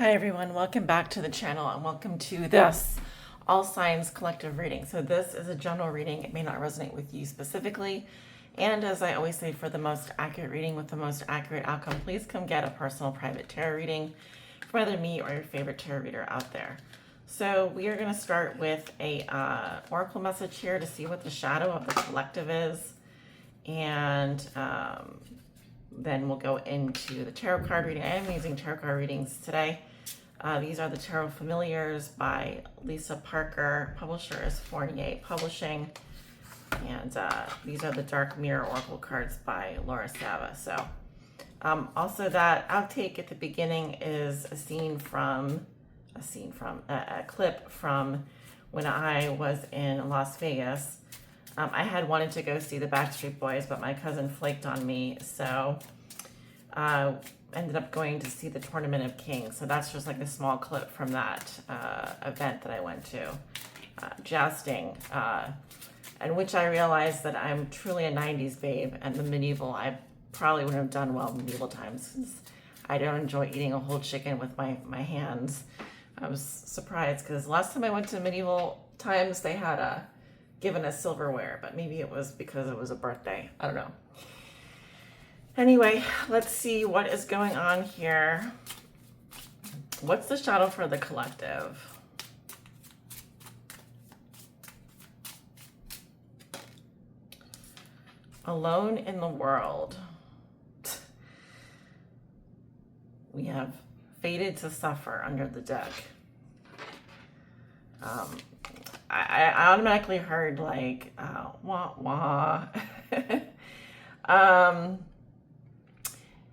Hi everyone, welcome back to the channel and welcome to this All Signs Collective reading. So this is a general reading. It may not resonate with you specifically. And as I always say, for the most accurate reading with the most accurate outcome, please come get a personal private tarot reading from either me or your favorite tarot reader out there. So we are going to start with a oracle message here to see what the shadow of the collective is. And then we'll go into the tarot card reading. I am using tarot card readings today. These are the Tarot Familiars by Lisa Parker. Publisher is Fournier Publishing. And these are the Dark Mirror Oracle cards by Laura Sava. So also that outtake at the beginning is a clip from when I was in Las Vegas. I had wanted to go see the Backstreet Boys, but my cousin flaked on me, so ended up going to see the Tournament of Kings. So that's just like a small clip from that event that I went to, jousting, in which I realized that I'm truly a 90s babe, and the medieval, I probably wouldn't have done well in medieval times, since I don't enjoy eating a whole chicken with my hands. I was surprised, because last time I went to medieval times, they had given us silverware, but maybe it was because it was a birthday. I don't know. Anyway, let's see what is going on here. What's the shadow for the collective? Alone in the world. We have fated to suffer under the deck. I automatically heard like wah wah.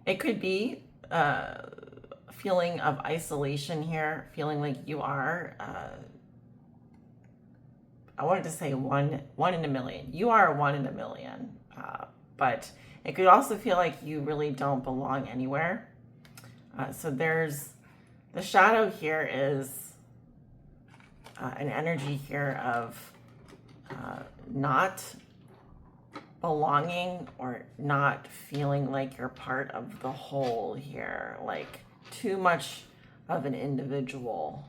It could be a feeling of isolation here, feeling like you are I wanted to say one in a million. You are one in a million, but it could also feel like you really don't belong anywhere. So there's the shadow here is an energy here of not belonging or not feeling like you're part of the whole here, like too much of an individual.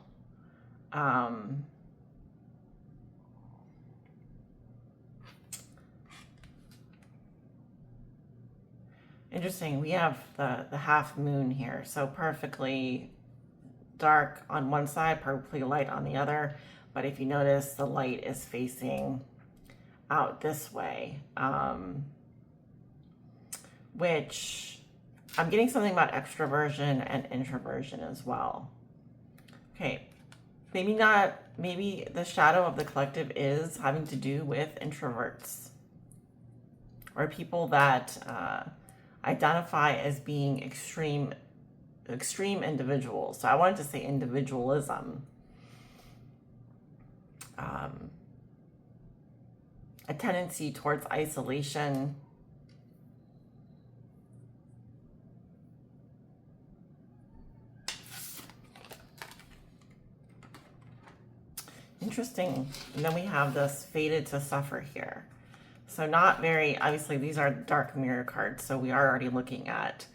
Interesting, we have the half moon here, so perfectly dark on one side, perfectly light on the other. But if you notice, the light is facing out this way, which I'm getting something about extroversion and introversion as well. Okay, maybe the shadow of the collective is having to do with introverts or people that identify as being extreme individuals. So I wanted to say individualism. A tendency towards isolation. Interesting. And then we have this fated to suffer here. So not very, obviously these are dark mirror cards, so we are already looking at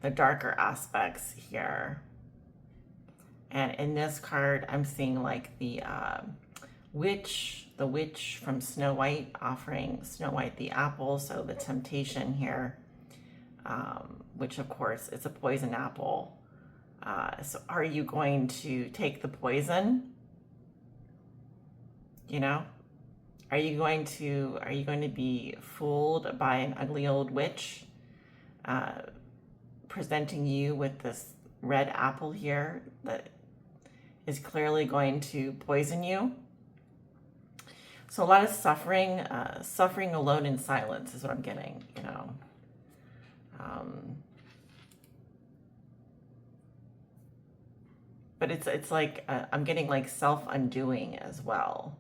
the darker aspects here. And in this card, I'm seeing like the witch from Snow White offering Snow White the apple, so the temptation here, which of course is a poison apple. So are you going to take the poison? You know? Are you going to be fooled by an ugly old witch presenting you with this red apple here that is clearly going to poison you? So a lot of suffering, suffering alone in silence is what I'm getting, you know. But it's like I'm getting like self-undoing as well.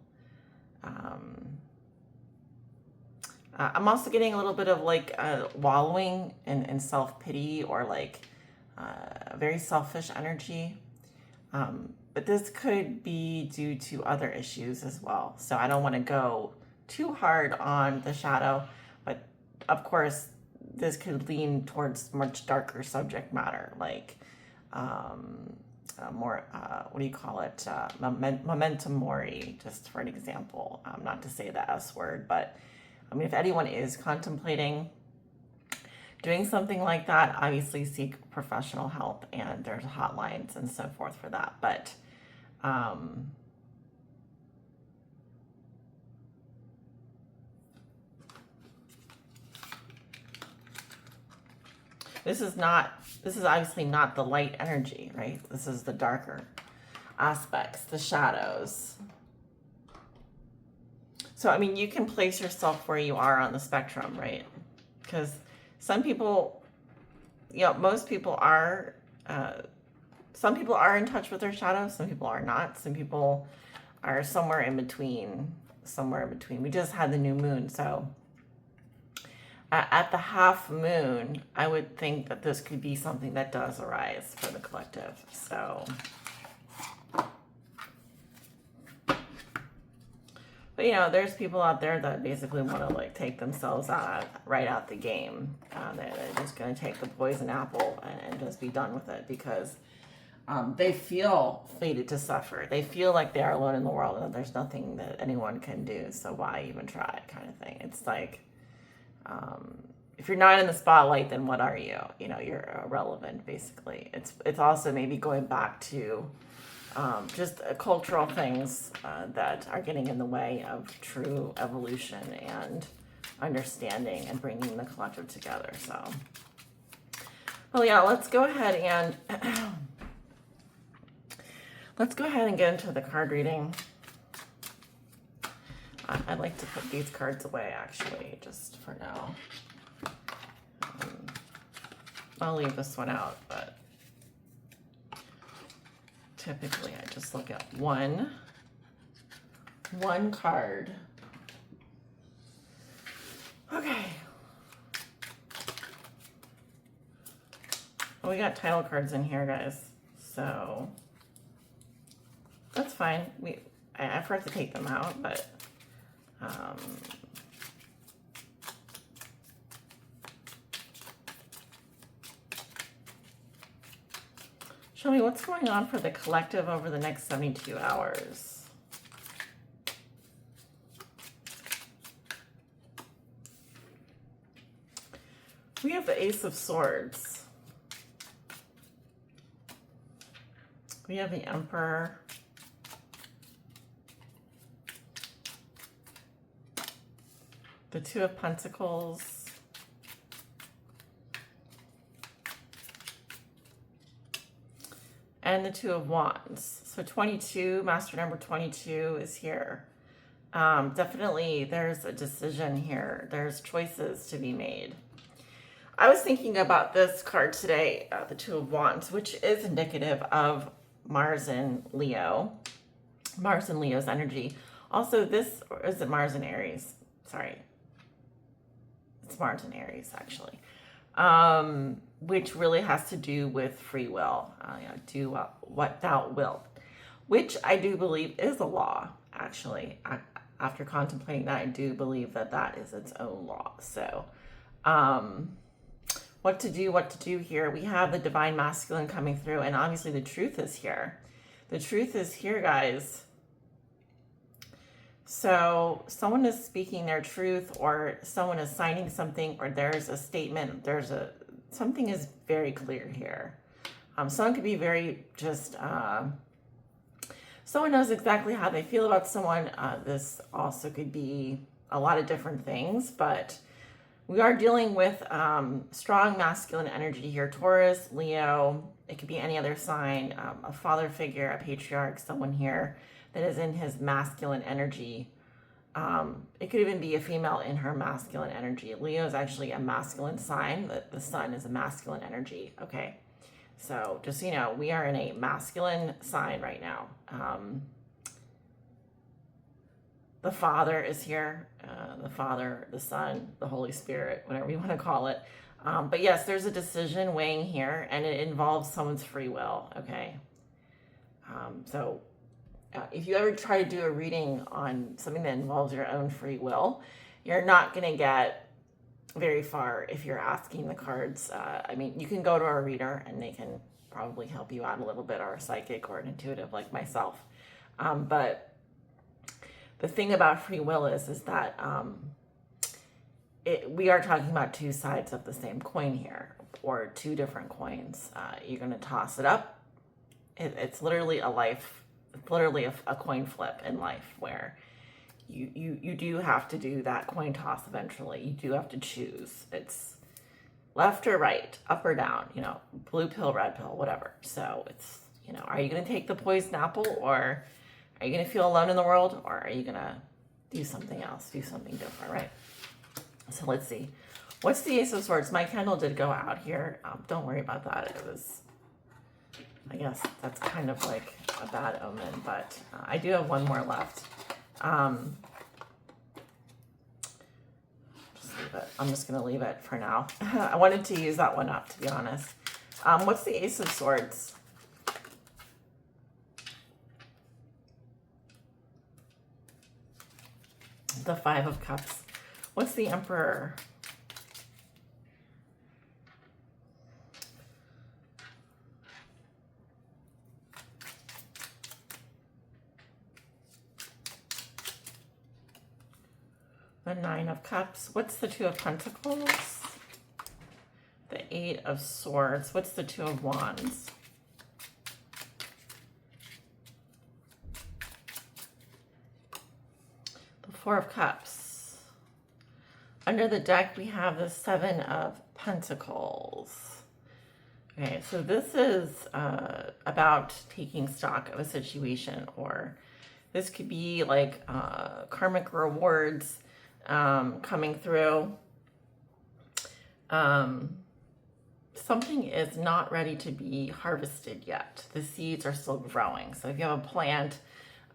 I'm also getting a little bit of like wallowing in self-pity or like very selfish energy. But this could be due to other issues as well. So I don't want to go too hard on the shadow, but of course this could lean towards much darker subject matter, like more, what do you call it? Momentum mori, just for an example. Not to say the S word, but I mean, if anyone is contemplating doing something like that, obviously seek professional help, and there's hotlines and so forth for that. But this is obviously not the light energy, right? This is the darker aspects, the shadows. So, I mean, you can place yourself where you are on the spectrum, right? Because some people, most people are, some people are in touch with their shadows, some people are not. Some people are somewhere in between. We just had the new moon, so at the half moon, I would think that this could be something that does arise for the collective. So, but there's people out there that basically want to like take themselves right out the game. They're just going to take the poison apple and just be done with it, because they feel fated to suffer. They feel like they are alone in the world and that there's nothing that anyone can do. So why even try, kind of thing. It's like, if you're not in the spotlight, then what are you? You're irrelevant, basically. It's also maybe going back to just cultural things that are getting in the way of true evolution and understanding and bringing the collective together. So, well, yeah, let's go ahead and get into the card reading. I'd like to put these cards away, actually, just for now. I'll leave this one out, but typically I just look at one card. Okay. Well, we got title cards in here, guys, so that's fine. I forgot to take them out, but show me what's going on for the collective over the next 72 hours. We have the Ace of Swords. We have the Emperor. The Two of Pentacles. And the Two of Wands. So 22, master number 22 is here. Definitely there's a decision here. There's choices to be made. I was thinking about this card today, the Two of Wands, which is indicative of Mars and Leo. Mars and Leo's energy. Also, this, or is it Mars and Aries? Sorry. It's Mars and Aries, actually. Which really has to do with free will. Do what thou wilt. Which I do believe is a law, actually. After contemplating that, I do believe that that is its own law. So, what to do here. We have the divine masculine coming through, and obviously the truth is here. The truth is here, guys. So someone is speaking their truth, or someone is signing something, or there's a statement, something is very clear here. Someone could be very just, someone knows exactly how they feel about someone. This also could be a lot of different things, but we are dealing with strong masculine energy here. Taurus, Leo, it could be any other sign, a father figure, a patriarch, someone here that is in his masculine energy. It could even be a female in her masculine energy. Leo is actually a masculine sign. The sun is a masculine energy. Okay, so just so you know, we are in a masculine sign right now. The Father is here. The Father, the Son, the Holy Spirit, whatever you want to call it. But yes, there's a decision weighing here, and it involves someone's free will. Okay, so. If you ever try to do a reading on something that involves your own free will, you're not going to get very far if you're asking the cards. I mean, you can go to a reader and they can probably help you out a little bit, or a psychic or an intuitive like myself. But the thing about free will is that we are talking about two sides of the same coin here, or two different coins. You're going to toss it up. It's literally a coin flip in life, where you do have to do that coin toss eventually. You do have to choose. It's left or right, up or down, blue pill, red pill, whatever. So it's, are you going to take the poisoned apple, or are you going to feel alone in the world, or are you going to do something else, do something different, right? So let's see. What's the Ace of Swords? My candle did go out here. Don't worry about that. I guess that's kind of like a bad omen, but I do have one more left. Just leave it. I'm just going to leave it for now. I wanted to use that one up, to be honest. What's the Ace of Swords? The Five of Cups. What's the Emperor? The Nine of Cups. What's the Two of Pentacles? The Eight of Swords. What's the Two of Wands? The Four of Cups. Under the deck, we have the Seven of Pentacles. Okay, so this is about taking stock of a situation, or this could be like karmic rewards coming through. Something is not ready to be harvested yet. The seeds are still growing. So if you have a plant,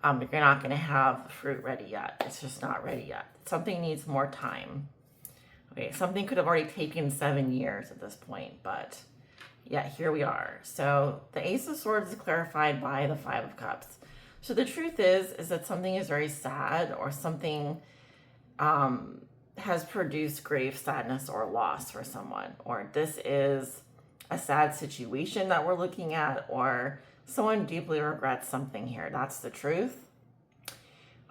you're not going to have the fruit ready yet. It's just not ready yet. Something needs more time. Okay, something could have already taken 7 years at this point, but yeah, here we are. So the Ace of Swords is clarified by the Five of Cups. So the truth is that something is very sad, or something has produced grave sadness or loss for someone, or this is a sad situation that we're looking at, or someone deeply regrets something here. That's the truth.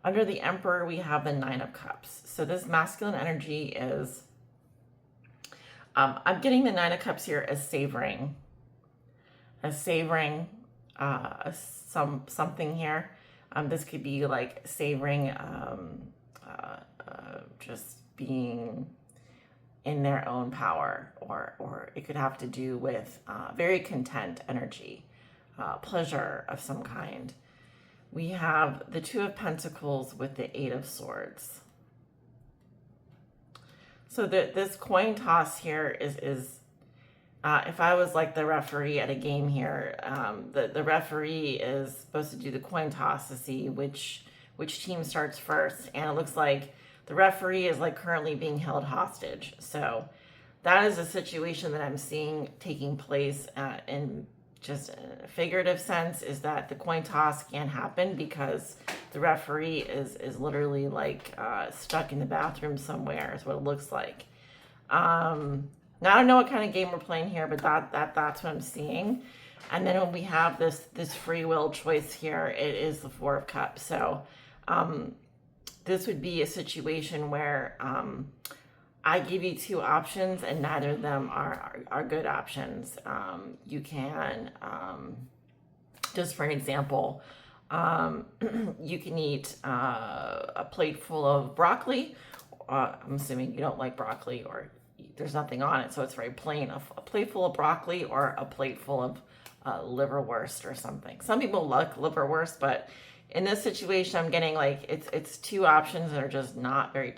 Under the Emperor, we have the Nine of Cups. So this masculine energy is, I'm getting the Nine of Cups here as savoring something here. This could be like savoring, just being in their own power, or it could have to do with very content energy, pleasure of some kind. We have the Two of Pentacles with the Eight of Swords. So this coin toss here is if I was like the referee at a game here, the referee is supposed to do the coin toss to see which team starts first, and it looks like the referee is like currently being held hostage. So that is a situation that I'm seeing taking place in just a figurative sense, is that the coin toss can't happen because the referee is literally like stuck in the bathroom somewhere, is what it looks like. Now I don't know what kind of game we're playing here, but that's what I'm seeing. And then when we have this free will choice here, it is the Four of Cups. So this would be a situation where I give you two options, and neither of them are good options. You can, just for an example, you can eat a plate full of broccoli. I'm assuming you don't like broccoli, or there's nothing on it, so it's very plain. A plate full of broccoli, or a plate full of liverwurst or something. Some people like liverwurst, but in this situation, I'm getting like it's two options that are just not very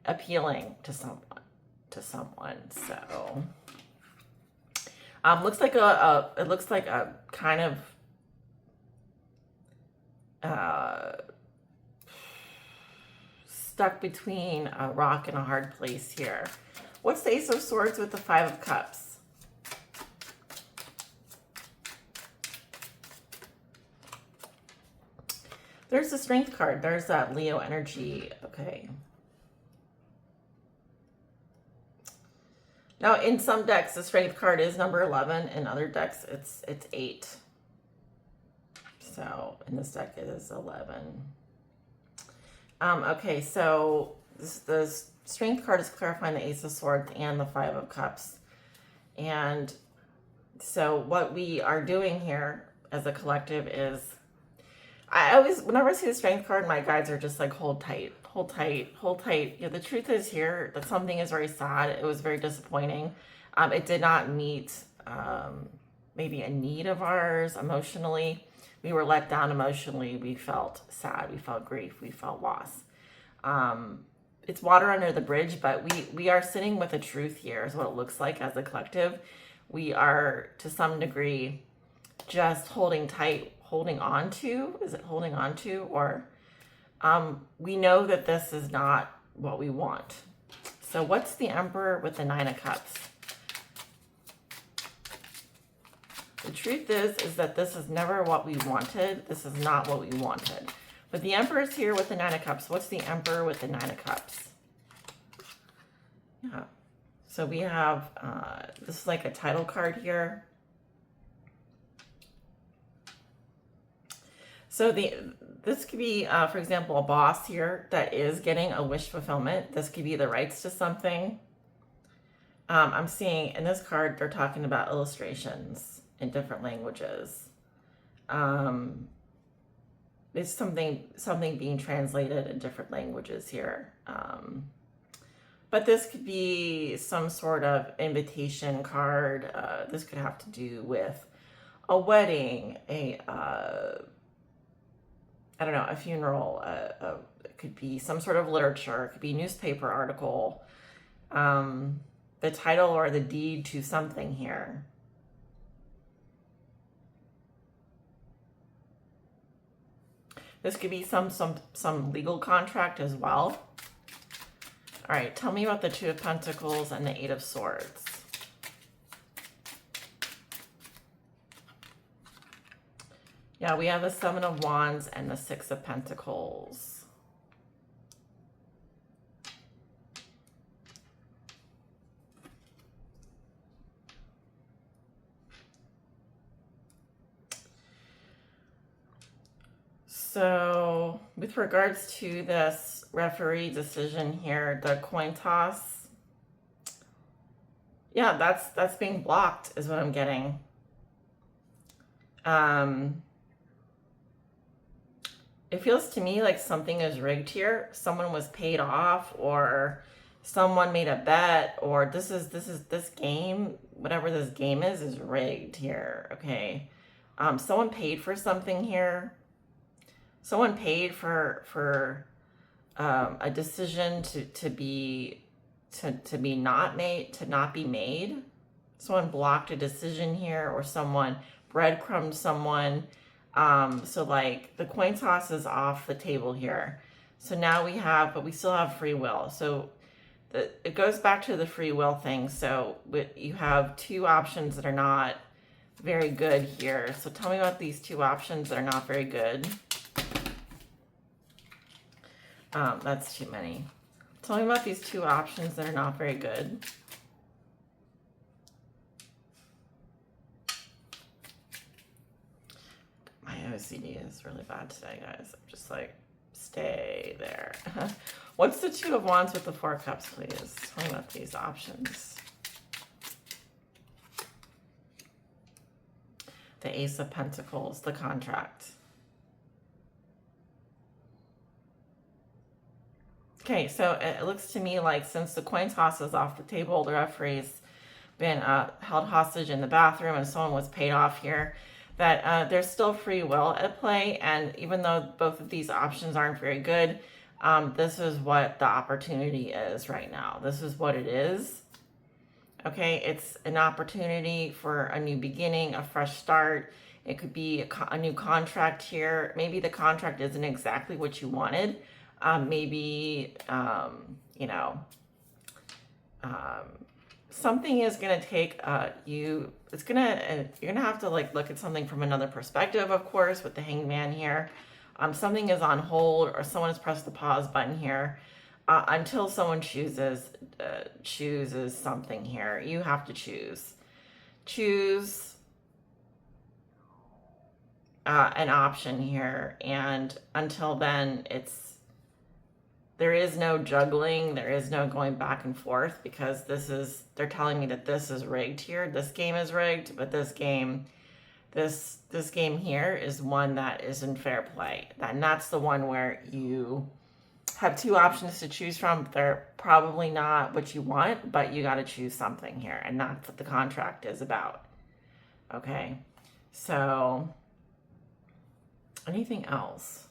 appealing to someone. So looks like it looks like a kind of stuck between a rock and a hard place here. What's the Ace of Swords with the Five of Cups? There's the Strength card. There's that Leo energy. Okay. Now, in some decks, the strength card is number 11. In other decks, it's 8. So in this deck, it is 11. Okay, so the strength card is clarifying the Ace of Swords and the Five of Cups. And so what we are doing here as a collective is, I always, whenever I see the strength card, my guides are just like, hold tight, hold tight, hold tight. You know, the truth is here that something is very sad. It was very disappointing. It did not meet maybe a need of ours emotionally. We were let down emotionally. We felt sad. We felt grief. We felt loss. It's water under the bridge, but we are sitting with a truth here is what it looks like as a collective. We are, to some degree, just holding tight, holding on to. Is it holding on to? Or we know that this is not what we want. So what's the Emperor with the Nine of Cups? The truth is that this is never what we wanted. This is not what we wanted. But the Emperor is here with the Nine of Cups. What's the Emperor with the Nine of Cups? Yeah. So we have, this is like a title card here. So this could be, for example, a boss here that is getting a wish fulfillment. This could be the rights to something. I'm seeing in this card, they're talking about illustrations in different languages. It's something being translated in different languages here. But this could be some sort of invitation card. This could have to do with a wedding, I don't know, a funeral. It could be some sort of literature. It could be a newspaper article. The title or the deed to something here. This could be some legal contract as well. All right, tell me about the Two of Pentacles and the Eight of Swords. Yeah, we have the Seven of Wands and the Six of Pentacles. So with regards to this referee decision here, the coin toss, yeah, that's being blocked is what I'm getting. It feels to me like something is rigged here. Someone was paid off, or someone made a bet, or this game, whatever this game is rigged here. Okay. Someone paid for something here. Someone paid for a decision to be not made. Someone blocked a decision here, or someone breadcrumbed someone. So like the coin toss is off the table here. So now but we still have free will. So it goes back to the free will thing. So you have two options that are not very good here. So tell me about these two options that are not very good. That's too many. Tell me about these two options that are not very good. My OCD is really bad today, guys. I'm just like, stay there. What's the Two of Wands with the Four of Cups, please? Tell me about these options. The Ace of Pentacles, the contract. Okay, so it looks to me like since the coin toss is off the table, the referee's been held hostage in the bathroom and someone was paid off here, that there's still free will at play. And even though both of these options aren't very good, this is what the opportunity is right now. This is what it is. Okay, it's an opportunity for a new beginning, a fresh start. It could be a new contract here. Maybe the contract isn't exactly what you wanted. Maybe, something is going to take you're going to have to like look at something from another perspective, of course, with the Hangman here. Something is on hold, or someone has pressed the pause button here. until someone chooses something here. You have to choose an option here, and until then, there is no juggling, there is no going back and forth, because they're telling me that this is rigged here. This game is rigged, but this game here is one that is in fair play. And that's the one where you have two options to choose from. They're probably not what you want, but you got to choose something here, and that's what the contract is about. Okay, so anything else?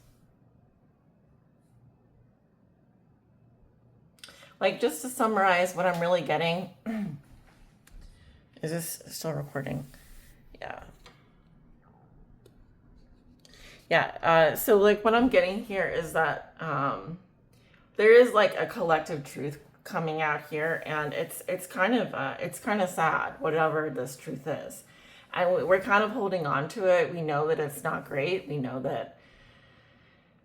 Like, just to summarize what I'm really getting, is this still recording? Yeah. Yeah, so like what I'm getting here is that there is like a collective truth coming out here, and it's kind of sad, whatever this truth is. And we're kind of holding on to it. We know that it's not great. We know that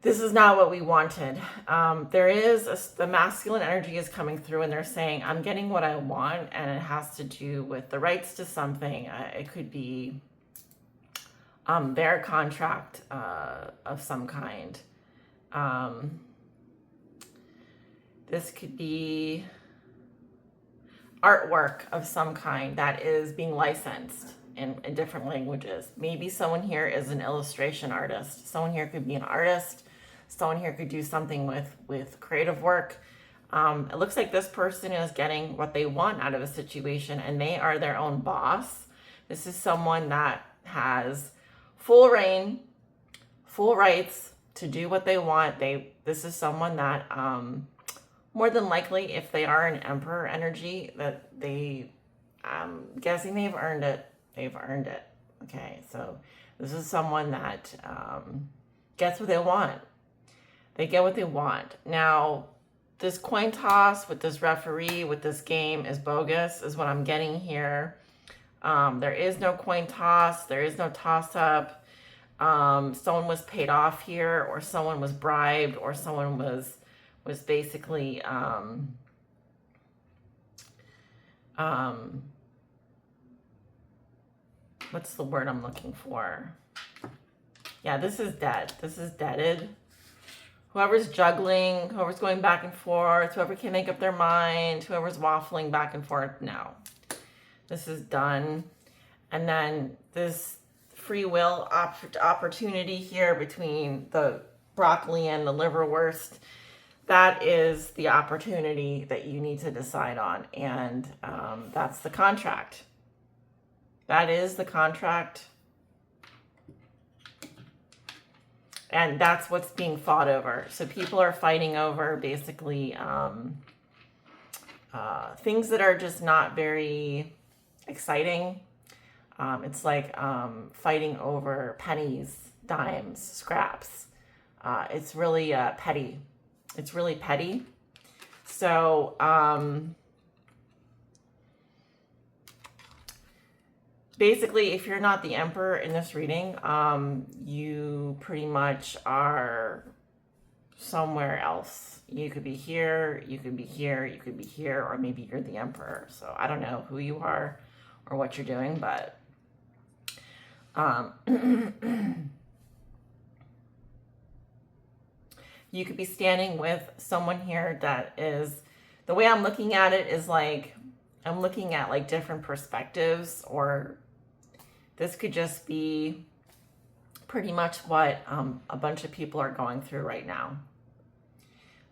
this is not what we wanted. The masculine energy is coming through, and they're saying, I'm getting what I want, and it has to do with the rights to something. It could be their contract of some kind. This could be artwork of some kind that is being licensed in different languages. Maybe someone here is an illustration artist. Someone here could be an artist. Someone here could do something with creative work. It looks like this person is getting what they want out of a situation, and they are their own boss. This is someone that has full reign, full rights to do what they want. This is someone that, more than likely, if they are an emperor energy, that I'm guessing they've earned it. They've earned it. Okay, so this is someone that gets what they want. They get what they want. Now, this coin toss with this referee, with this game, is bogus, is what I'm getting here. There is no coin toss. There is no toss-up. Someone was paid off here, or someone was bribed, or someone was basically what's the word I'm looking for? Yeah, this is dead. This is deaded. Whoever's juggling, whoever's going back and forth, whoever can make up their mind, whoever's waffling back and forth, no. This is done. And then this free will opportunity here between the broccoli and the liverwurst, that is the opportunity that you need to decide on. And that's the contract. That is the contract. And that's what's being fought over. So people are fighting over basically things that are just not very exciting. It's like fighting over pennies, dimes, scraps. It's really petty. It's really petty. So basically, if you're not the emperor in this reading, you pretty much are somewhere else. You could be here, you could be here, you could be here, or maybe you're the emperor. So I don't know who you are or what you're doing, but you could be standing with someone here that is, the way I'm looking at it is like, I'm looking at like different perspectives, or this could just be pretty much what a bunch of people are going through right now.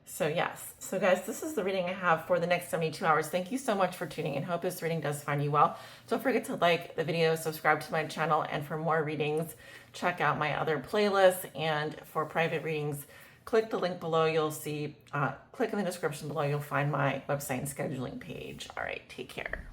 So yes, so guys, this is the reading I have for the next 72 hours. Thank you so much for tuning in. Hope this reading does find you well. Don't forget to like the video, subscribe to my channel, and for more readings, check out my other playlists. And for private readings, click the link below. You'll see, click in the description below. You'll find my website and scheduling page. All right, take care.